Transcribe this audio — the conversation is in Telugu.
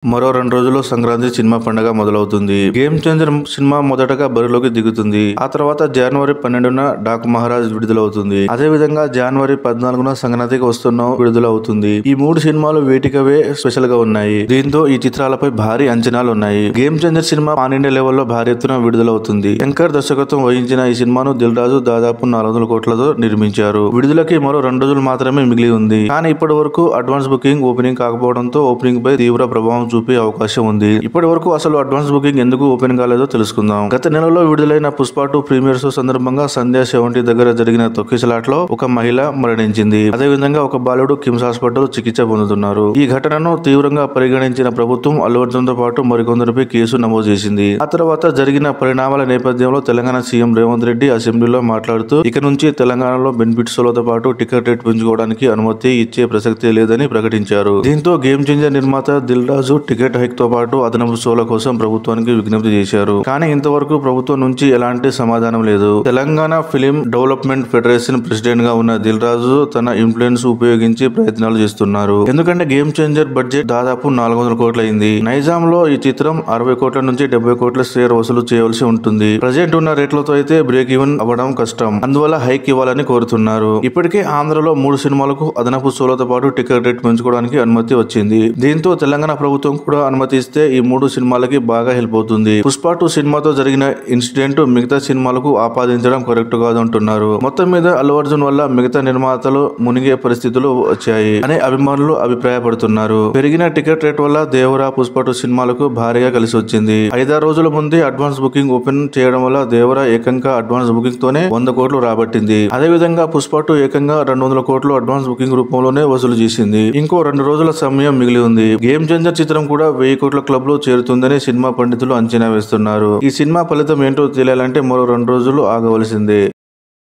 మరో 2 రోజుల్లో సంక్రాంతి సినిమా పండుగ మొదలవుతుంది. గేమ్ చేంజర్ సినిమా మొదటగా బరిలోకి దిగుతుంది. ఆ తర్వాత జనవరి 12న డాక్ మహారాజ్ విడుదలవుతుంది. అదే విధంగా జనవరి 14న సంక్రాంతికి వస్తున్నాం విడుదలవుతుంది. ఈ 3 సినిమాలు వేటికవే స్పెషల్ గా ఉన్నాయి. దీంతో ఈ చిత్రాలపై భారీ అంచనాలు ఉన్నాయి. Game changer cinema pan India లెవెల్లో భారీ ఎత్తున విడుదలవుతుంది. శంకర్ దర్శకత్వం వహించిన ఈ సినిమాను దిల్ రాజు దాదాపు 400 కోట్లతో నిర్మించారు. విడుదలకి మరో 2 రోజులు మాత్రమే మిగిలి ఉంది. కానీ ఇప్పటి వరకు అడ్వాన్స్ బుకింగ్ ఓపెనింగ్ కాకపోవడంతో ఓపెనింగ్ పై తీవ్ర ప్రభావం చూపే అవకాశం ఉంది. ఇప్పటి వరకు అసలు అడ్వాన్స్ బుకింగ్ ఎందుకు ఓపెన్ కాలేదో తెలుసుకుందాం. గత నెలలో విడుదలైన పుష్ప 2 ప్రీమియర్ షో సందర్భంగా సంధ్యా 70 దగ్గర జరిగిన తొక్కిసలాట్లో ఒక మహిళ మరణించింది. అదేవిధంగా ఒక బాలుడు కిమ్స్ హాస్పిటల్ చికిత్స పొందుతున్నారు. ఈ ఘటనను తీవ్రంగా పరిగణించిన ప్రభుత్వం అల్లు అర్జున్ తో పాటు మరికొందరిపై కేసు నమోదు చేసింది. ఆ తర్వాత జరిగిన పరిణామాల నేపథ్యంలో తెలంగాణ సీఎం రేవంత్ రెడ్డి అసెంబ్లీలో మాట్లాడుతూ ఇక నుంచి తెలంగాణలో బెనిఫిట్ షోలతో పాటు టికెట్ రేట్ పెంచుకోవడానికి అనుమతి ఇచ్చే ప్రసక్తే లేదని ప్రకటించారు. దీంతో గేమ్ చేంజర్ నిర్మాత దిల్ రాజు టికెట్ హైక్ తో పాటు అదనపు షోల కోసం ప్రభుత్వానికి విజ్ఞప్తి చేశారు. కానీ ఇంతవరకు ప్రభుత్వం నుంచి ఎలాంటి సమాధానం లేదు. Telangana film development federation president గా ఉన్న దిల్ రాజు తన ఇన్ఫ్లుయెన్స్ ఉపయోగించి ప్రయత్నాలు చేస్తున్నారు. ఎందుకంటే గేమ్ చేంజర్ బడ్జెట్ దాదాపు 400 కోట్లు అయింది. నైజాం లో ఈ చిత్రం 60 కోట్ల నుంచి 70 కోట్ల షేర్ వసూలు చేయవలసి ఉంటుంది. ప్రజెంట్ ఉన్న రేట్లతో అయితే బ్రేక్ ఈవెన్ అవ్వడం కష్టం. అందువల్ల హైక్ ఇవ్వాలని కోరుతున్నారు. ఇప్పటికే ఆంధ్రలో 3 సినిమాలకు అదనపు షోలతో పాటు టికెట్ రేట్ పెంచుకోవడానికి అనుమతి వచ్చింది. దీంతో తెలంగాణ ప్రభుత్వం కూడా అనుమతి ఇస్తే ఈ 3 సినిమాలకి బాగా హెల్ప్ అవుతుంది. పుష్ప 2 సినిమాతో జరిగిన ఇన్సిడెంట్ మిగతా సినిమాలకు ఆపాదించడం కరెక్ట్ కాదు అంటున్నారు. మొత్తం మీద అల్లు అర్జున్ వల్ల మిగతా నిర్మాతలు మునిగే పరిస్థితులు వచ్చాయి అని అభిమానులు అభిప్రాయపడుతున్నారు. పెరిగిన టికెట్ రేట్ వల్ల దేవరా పుష్ప 2 సినిమాలకు భారీగా కలిసి వచ్చింది. 5-6 రోజుల ముందే అడ్వాన్స్ బుకింగ్ ఓపెన్ చేయడం వల్ల దేవరా ఏకంగా అడ్వాన్స్ బుకింగ్ తోనే 100 కోట్లు రాబట్టింది. అదే విధంగా పుష్ప 2 ఏకంగా 200 కోట్లు అడ్వాన్స్ బుకింగ్ రూపంలోనే వసూలు చేసింది. ఇంకో 2 రోజుల సమయం మిగిలి ఉంది. గేమ్ చేంజర్ చిత్రం కూడా 1000 కోట్ల క్లబ్ లో చేరుతుందని సినిమా పండితులు అంచనా వేస్తున్నారు. ఈ సినిమా ఫలితం ఏంటో తెలియాలంటే మరో 2 రోజులు ఆగవలసిందే.